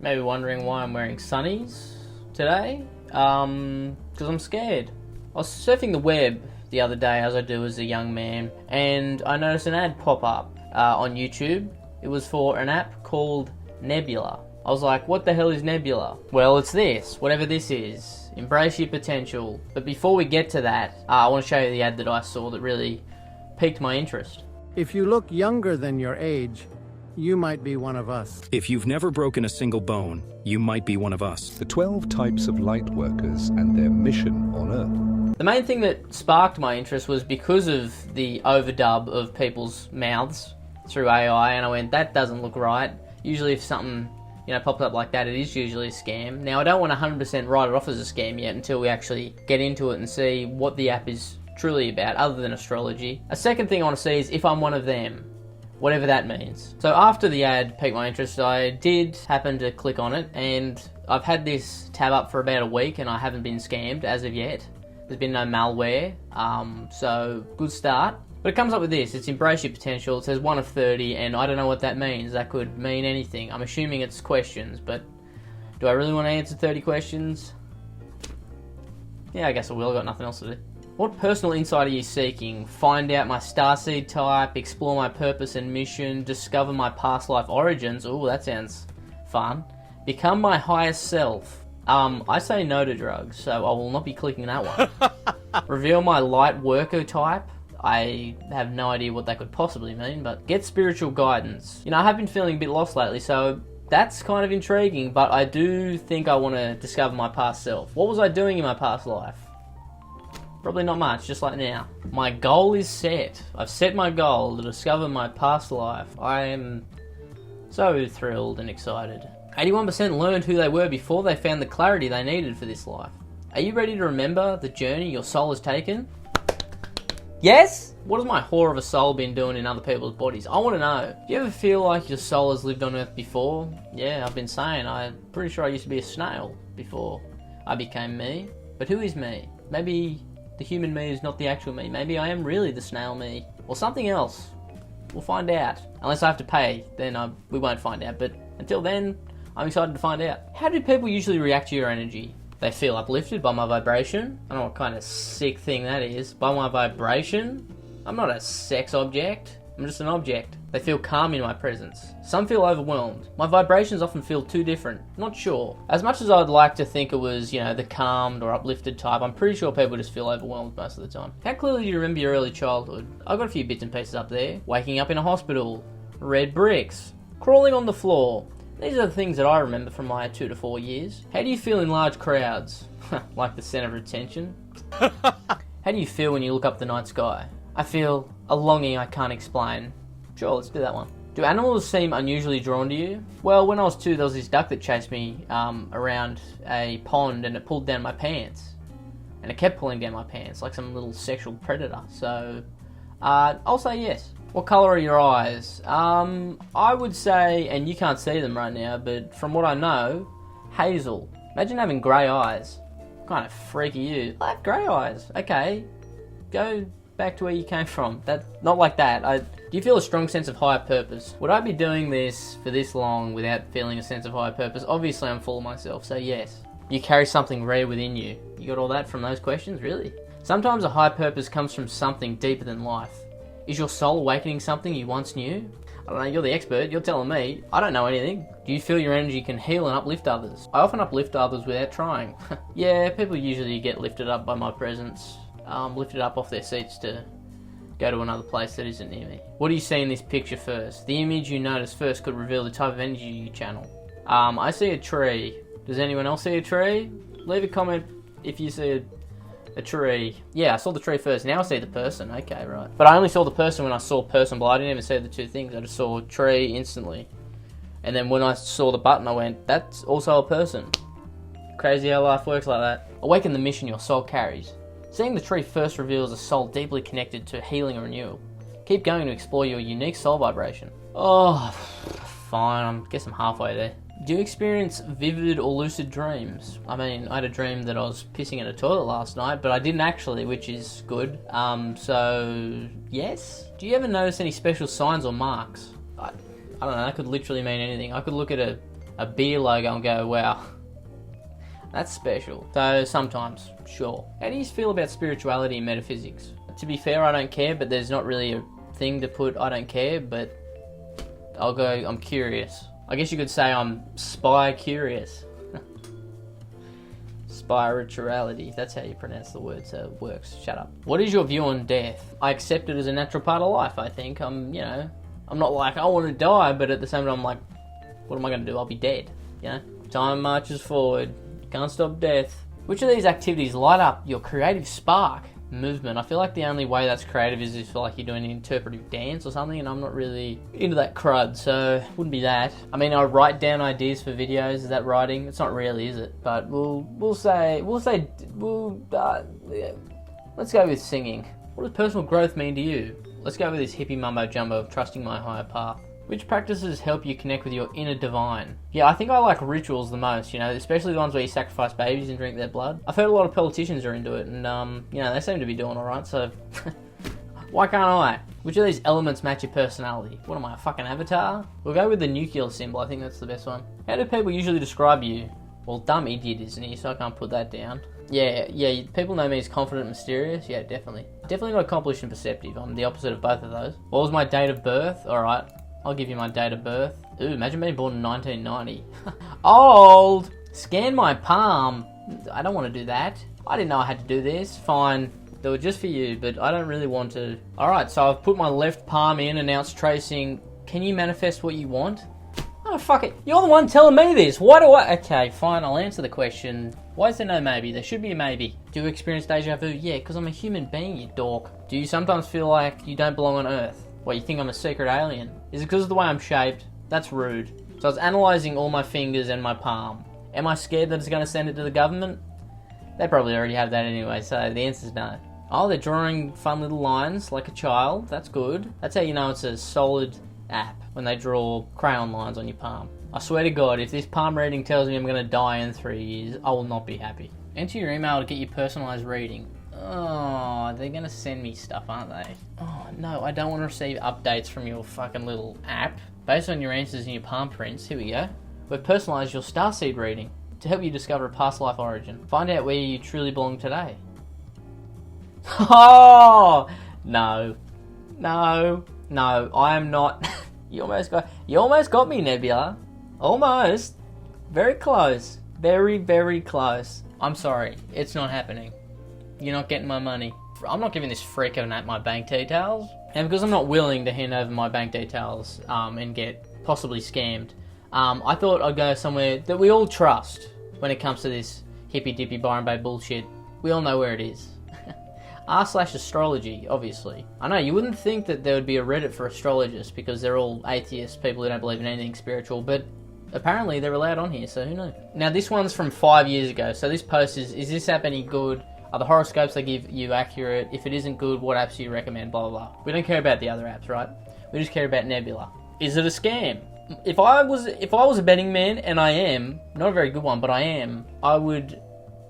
Maybe wondering why I'm wearing sunnies today? Because I'm scared. I was surfing the web the other day, as I do as a young man, and I noticed an ad pop up on YouTube. It was for an app called Nebula. I was like, what the hell is Nebula? Well, it's this, whatever this is. Embrace your potential. But before we get to that, I want to show you the ad that I saw that really piqued my interest. If you look younger than your age, you might be one of us. If you've never broken a single bone, you might be one of us. The 12 types of light workers and their mission on Earth. The main thing that sparked my interest was because of the overdub of people's mouths through AI, and I went, that doesn't look right. Usually if something, pops up like that, it is usually a scam. Now, I don't want to 100% write it off as a scam yet until we actually get into it and see what the app is truly about, other than astrology. A second thing I want to see is if I'm one of them, whatever that means. So after the ad piqued my interest, I did happen to click on it, and I've had this tab up for about a week and I haven't been scammed as of yet. There's been no malware, so good start. But it comes up with this, it's embrace your potential. It says 1 of 30, and I don't know what that means. That could mean anything. I'm assuming it's questions, but do I really want to answer 30 questions? Yeah, I guess I will. I've got nothing else to do. What personal insight are you seeking? Find out my starseed type, explore my purpose and mission, discover my past life origins. Ooh, that sounds fun. Become my highest self. I say no to drugs, so I will not be clicking that one. Reveal my light worker type. I have no idea what that could possibly mean, but get spiritual guidance. I have been feeling a bit lost lately, so that's kind of intriguing, but I do think I want to discover my past self. What was I doing in my past life? Probably not much, just like now. My goal is set. I've set my goal to discover my past life. I am so thrilled and excited. 81% learned who they were before they found the clarity they needed for this life. Are you ready to remember the journey your soul has taken? Yes? What has my whore of a soul been doing in other people's bodies? I want to know. Do you ever feel like your soul has lived on Earth before? Yeah, I've been saying. I'm pretty sure I used to be a snail before I became me. But who is me? Maybe the human me is not the actual me. Maybe I am really the snail me. Or something else. We'll find out. Unless I have to pay, then we won't find out. But until then, I'm excited to find out. How do people usually react to your energy? They feel uplifted by my vibration. I don't know what kind of sick thing that is. By my vibration? I'm not a sex object. I'm just an object. They feel calm in my presence. Some feel overwhelmed. My vibrations often feel too different. Not sure. As much as I'd like to think it was, the calmed or uplifted type, I'm pretty sure people just feel overwhelmed most of the time. How clearly do you remember your early childhood? I've got a few bits and pieces up there. Waking up in a hospital. Red bricks. Crawling on the floor. These are the things that I remember from my 2 to 4 years. How do you feel in large crowds? Like the centre of attention? How do you feel when you look up the night sky? I feel a longing I can't explain. Sure, let's do that one. Do animals seem unusually drawn to you? Well, when I was 2, there was this duck that chased me around a pond, and it pulled down my pants. And it kept pulling down my pants like some little sexual predator. So, I'll say yes. What colour are your eyes? I would say, and you can't see them right now, but from what I know, hazel. Imagine having grey eyes. What kind of freak are you? I have grey eyes. Okay, go back to where you came from. Not like that. Do you feel a strong sense of higher purpose? Would I be doing this for this long without feeling a sense of higher purpose? Obviously, I'm full of myself, so yes. You carry something rare within you. You got all that from those questions? Really? Sometimes a high purpose comes from something deeper than life. Is your soul awakening something you once knew? I don't know, you're the expert, you're telling me. I don't know anything. Do you feel your energy can heal and uplift others? I often uplift others without trying. Yeah, people usually get lifted up by my presence. Lifted up off their seats to go to another place that isn't near me. What do you see in this picture first? The image you notice first could reveal the type of energy you channel. I see a tree. Does anyone else see a tree? Leave a comment if you see a tree. Yeah, I saw the tree first. Now I see the person. Okay, right. But I only saw the person when I saw person, but I didn't even see the two things. I just saw tree instantly. And then when I saw the button, I went, that's also a person. Crazy how life works like that. Awaken the mission your soul carries. Seeing the tree first reveals a soul deeply connected to healing and renewal. Keep going to explore your unique soul vibration. Oh, fine. I guess I'm halfway there. Do you experience vivid or lucid dreams? I mean, I had a dream that I was pissing in a toilet last night, but I didn't actually, which is good. So, yes? Do you ever notice any special signs or marks? I don't know, that could literally mean anything. I could look at a a beer logo and go, wow, that's special. So sometimes, sure. How do you feel about spirituality and metaphysics? To be fair, I don't care, but there's not really a thing to put I don't care, but I'll go, I'm curious. I guess you could say I'm spy-curious. Spirituality, that's how you pronounce the word, so it works. Shut up. What is your view on death? I accept it as a natural part of life, I think. I'm not like, I want to die, but at the same time, I'm like, what am I going to do? I'll be dead, you know? Time marches forward. Can't stop death. Which of these activities light up your creative spark? Movement. I feel like the only way that's creative is if like you're doing an interpretive dance or something, and I'm not really into that crud, so wouldn't be that. I mean, I write down ideas for videos. Is that writing? It's not really, is it? But let's go with singing. What does personal growth mean to you? Let's go with this hippie mumbo jumbo of trusting my higher path. Which practices help you connect with your inner divine? Yeah, I think I like rituals the most, you know, especially the ones where you sacrifice babies and drink their blood. I've heard a lot of politicians are into it, and, you know, they seem to be doing alright, so why can't I? Which of these elements match your personality? What am I, a fucking avatar? We'll go with the nuclear symbol, I think that's the best one. How do people usually describe you? Well, dumb idiot, isn't he, so I can't put that down. Yeah, people know me as confident and mysterious. Yeah, definitely. Definitely not accomplished and perceptive. I'm the opposite of both of those. What was my date of birth? Alright. I'll give you my date of birth. Ooh, imagine being born in 1990. Old! Scan my palm. I don't want to do that. I didn't know I had to do this. Fine. Do it just for you, but I don't really want to. Alright, so I've put my left palm in, announced tracing. Can you manifest what you want? Oh, fuck it. You're the one telling me this. Why do I... Okay, fine, I'll answer the question. Why is there no maybe? There should be a maybe. Do you experience deja vu? Yeah, because I'm a human being, you dork. Do you sometimes feel like you don't belong on Earth? What, you think I'm a secret alien? Is it because of the way I'm shaped? That's rude. So I was analysing all my fingers and my palm. Am I scared that it's going to send it to the government? They probably already have that anyway, so the answer's no. Oh, they're drawing fun little lines like a child. That's good. That's how you know it's a solid app, when they draw crayon lines on your palm. I swear to God, if this palm reading tells me I'm going to die in 3 years, I will not be happy. Enter your email to get your personalised reading. Oh, they're going to send me stuff, aren't they? Oh, no, I don't want to receive updates from your fucking little app. Based on your answers and your palm prints, here we go. We've personalised your starseed reading to help you discover a past life origin. Find out where you truly belong today. Oh, no, I am not. You almost got me, Nebula. Almost. Very close. Very, very close. I'm sorry, it's not happening. You're not getting my money. I'm not giving this freak my bank details. And because I'm not willing to hand over my bank details and get possibly scammed, I thought I'd go somewhere that we all trust when it comes to this hippy-dippy Byron Bay bullshit. We all know where it is. r/astrology, obviously. I know, you wouldn't think that there would be a Reddit for astrologists because they're all atheists, people who don't believe in anything spiritual, but apparently they're allowed on here, so who knows? Now, this one's from 5 years ago, so this post is this app any good? Are the horoscopes they give you accurate? If it isn't good, what apps do you recommend? Blah, blah, blah. We don't care about the other apps, right? We just care about Nebula. Is it a scam? If I was a betting man, and I am, not a very good one, but I am, I would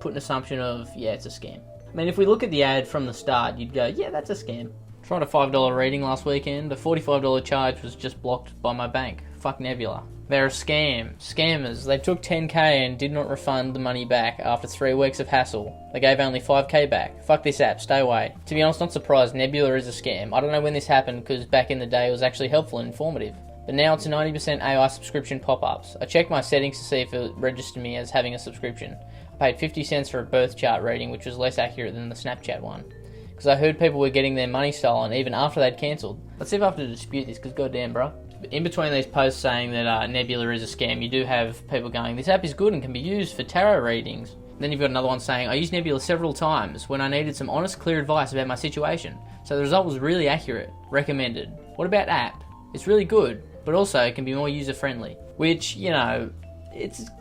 put an assumption of, yeah, it's a scam. I mean, if we look at the ad from the start, you'd go, yeah, that's a scam. Tried a $5 reading last weekend. The $45 charge was just blocked by my bank. Fuck Nebula. They're a scam. Scammers. They took $10K and did not refund the money back after 3 weeks of hassle. They gave only $5K back. Fuck this app. Stay away. To be honest, not surprised. Nebula is a scam. I don't know when this happened because back in the day it was actually helpful and informative. But now it's a 90% AI subscription pop-ups. I checked my settings to see if it registered me as having a subscription. I paid 50 cents for a birth chart reading, which was less accurate than the Snapchat one. Because I heard people were getting their money stolen even after they'd cancelled. Let's see if I have to dispute this, because goddamn, bro. In between these posts saying that Nebula is a scam, you do have people going, this app is good and can be used for tarot readings. And then you've got another one saying, I used Nebula several times when I needed some honest, clear advice about my situation. So the result was really accurate. Recommended. What about app? It's really good, but also it can be more user-friendly. Which, you know,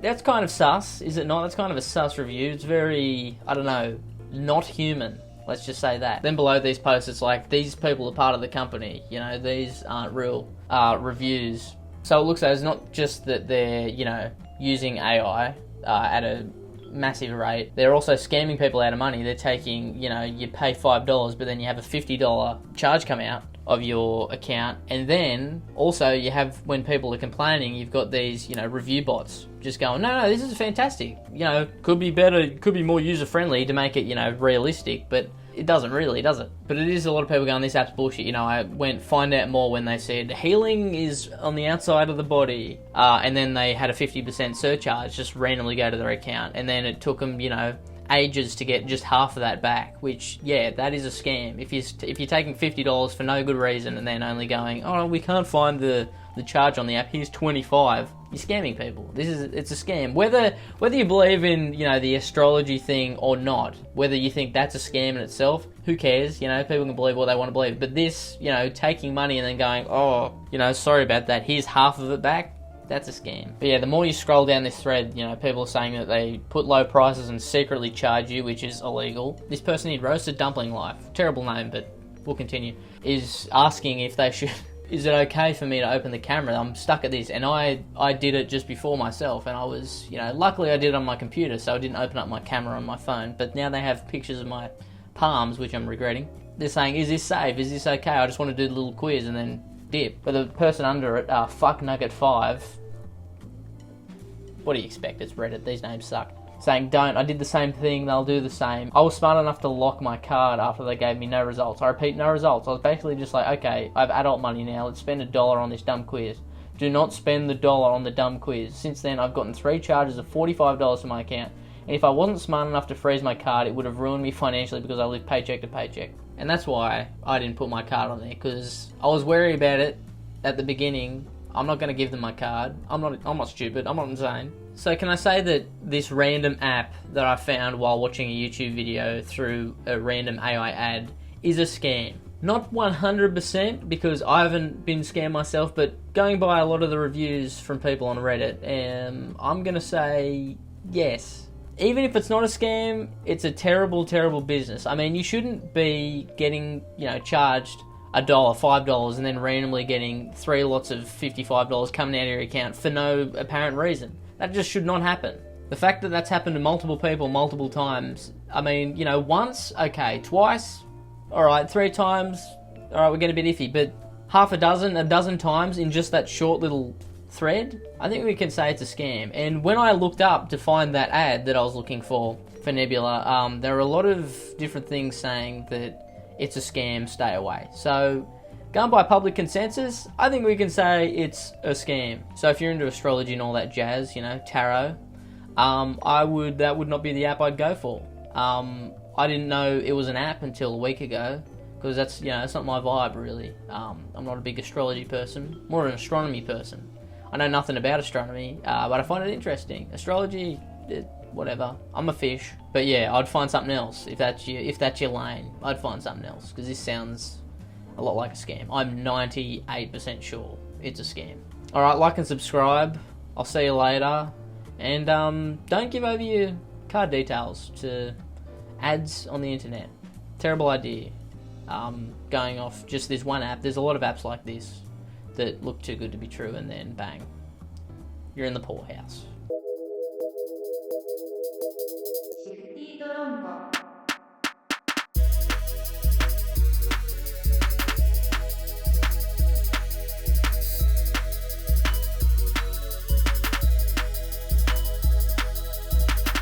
that's kind of sus, is it not? That's kind of a sus review. It's very, I don't know, not human. Let's just say that. Then below these posts, it's like, these people are part of the company. You know, these aren't real reviews. So it looks like it's not just that they're, you know, using AI at a massive rate. They're also scamming people out of money. They're taking, you know, you pay $5, but then you have a $50 charge come out. of your account. And then also you have, when people are complaining, you've got these, review bots just going, no, this is fantastic. Could be better, could be more user friendly to make it, realistic, but it doesn't really, does it? But it is a lot of people going, this app's bullshit. I went find out more when they said healing is on the outside of the body, and then they had a 50% surcharge just randomly go to their account, and then it took them, ages to get just half of that back. Which, yeah, that is a scam. If you're taking $50 for no good reason and then only going, oh, we can't find the charge on the app, here's $25. You're scamming people. It's a scam. Whether you believe in, the astrology thing or not, whether you think that's a scam in itself, who cares? People can believe what they want to believe. But this, taking money and then going, oh, sorry about that, here's half of it back, that's a scam. But yeah, the more you scroll down this thread, people are saying that they put low prices and secretly charge you, which is illegal. This person here, Roasted Dumpling Life, terrible name, but we'll continue, is asking if they should... Is it okay for me to open the camera? I'm stuck at this, and I did it just before myself, and I was, luckily I did it on my computer, so I didn't open up my camera on my phone, but now they have pictures of my palms, which I'm regretting. They're saying, is this safe? Is this okay? I just want to do the little quiz and then dip. But the person under it, Fuck Nugget 5, what do you expect? It's Reddit, these names suck. Saying, don't, I did the same thing, they'll do the same. I was smart enough to lock my card after they gave me no results. I repeat, no results. I was basically just like, okay, I have adult money now, let's spend $1 on this dumb quiz. Do not spend the dollar on the dumb quiz. Since then, I've gotten 3 charges of $45 to my account, and if I wasn't smart enough to freeze my card, it would have ruined me financially because I live paycheck to paycheck. And that's why I didn't put my card on there, because I was wary about it at the beginning. I'm not going to give them my card. I'm not stupid. I'm not insane. So can I say that this random app that I found while watching a YouTube video through a random AI ad is a scam? Not 100% because I haven't been scammed myself, but going by a lot of the reviews from people on Reddit, I'm going to say yes. Even if it's not a scam, it's a terrible, terrible business. I mean, you shouldn't be getting, charged $1, $5, and then randomly getting 3 lots of $55 coming out of your account for no apparent reason. That just should not happen. The fact that that's happened to multiple people multiple times, I mean, once, okay, twice, alright, 3 times, alright, we're getting a bit iffy, but half a dozen times in just that short little thread, I think we can say it's a scam. And when I looked up to find that ad that I was looking for Nebula, there are a lot of different things saying that it's a scam, stay away. So, going by public consensus, I think we can say it's a scam. So if you're into astrology and all that jazz, tarot, that would not be the app I'd go for. I didn't know it was an app until a week ago, because that's, that's not my vibe really. I'm not a big astrology person, more an astronomy person. I know nothing about astronomy, but I find it interesting. Astrology, whatever. I'm a fish. But yeah, I'd find something else. If that's your lane, I'd find something else, because this sounds a lot like a scam. I'm 98% sure it's a scam. Alright, like and subscribe. I'll see you later. And don't give over your card details to ads on the internet. Terrible idea. Going off just this one app. There's a lot of apps like this that look too good to be true, and then bang, you're in the poorhouse. Shifty Drongo.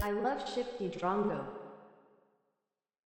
I love Shifty Drongo.